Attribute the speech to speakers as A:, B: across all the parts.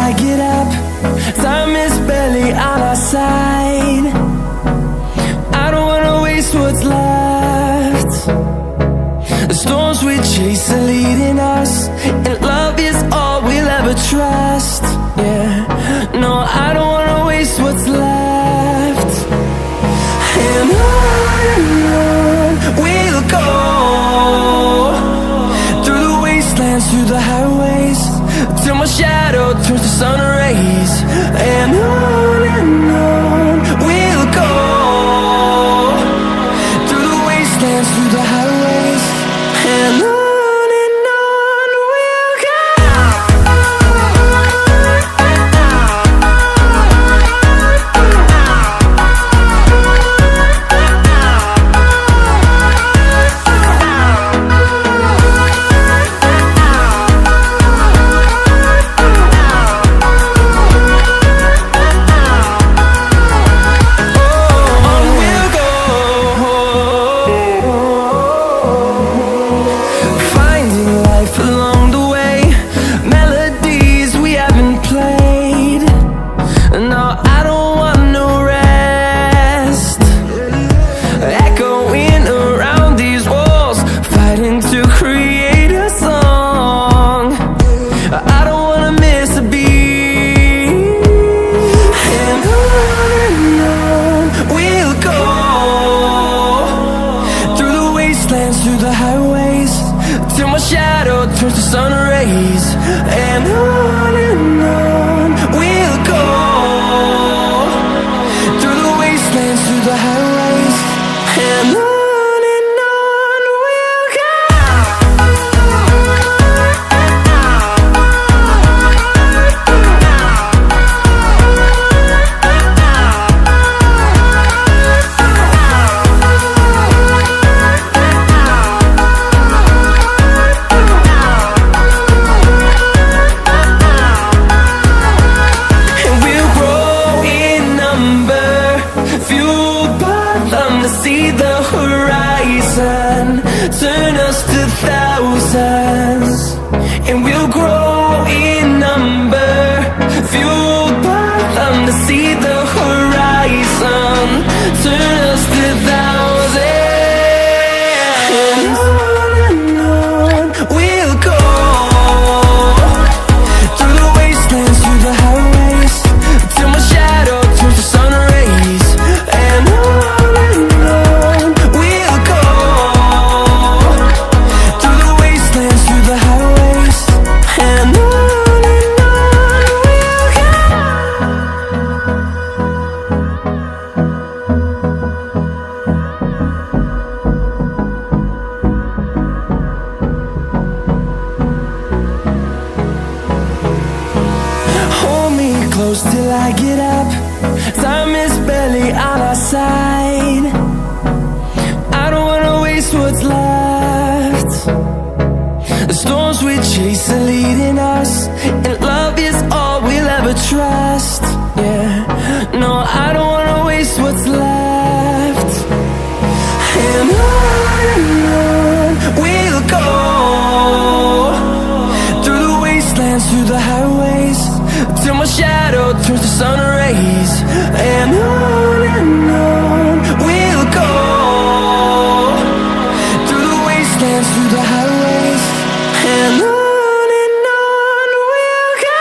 A: I get up. Time is barely on our side. I don't wanna waste what's left. The storms we chase are leading us, and love is all we'll ever trust. Yeah, no, I don't wanna waste what's left. And on we'll go, through the wastelands, through the highways, till my shadow turns to sun rays. And on we'll go, through the wastelands, through the highways, and on we'll go. Through the highways, till my shadow turns to sun rays. And on we'll go, through the wastelands, through the highways, and on we'll go. See the horizon, turn us to thousands, and we'll grow in number, fueled by them. To see the horizon, turn us to thousands, and on we'll go, through the wastelands, through the highways, till my shadow turns to sun rays. And close till I get up. Time is barely on our side. I don't wanna waste what's left. The storms we chase are leading us, and love is all we'll ever trust. Yeah, no, I don't wanna waste what's left. And on we'll go, through the wastelands, through the highways, till my shadow turns to sun rays. And on we'll go, through the wastelands, through the highways, and on we'll go.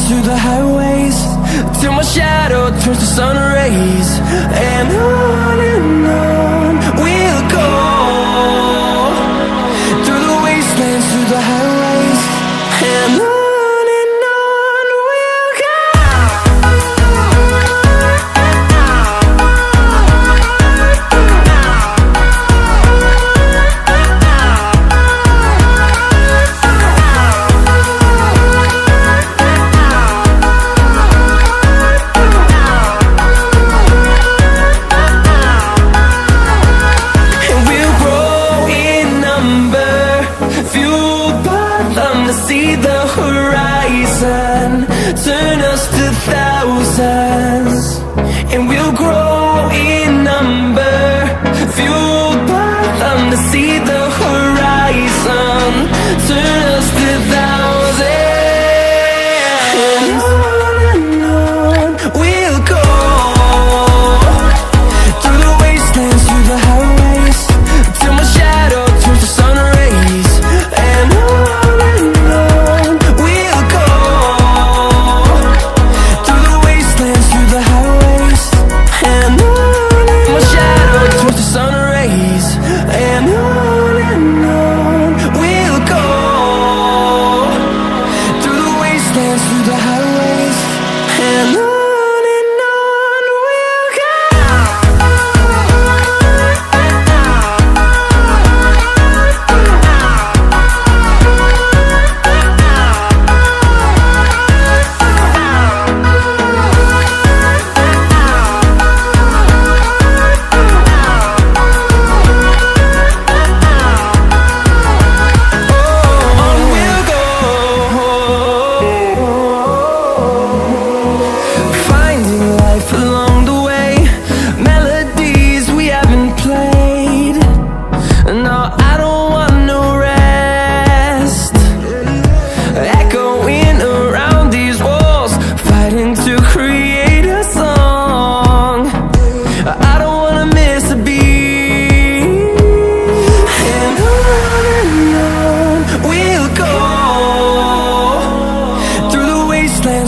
A: Through the highways, till my shadow turns to sun rays. and on we'll go, through the wastelands, through the highways, and on we'll go. See the horizon, turn us to thousands, and we'll grow in number, fueled by them to see the horizon, turn us to thousands, and on we'll go, through the wastelands, through the highways, till my shadow turns to sun rays, and on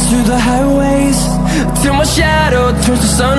A: through the highways, till my shadow turns to sun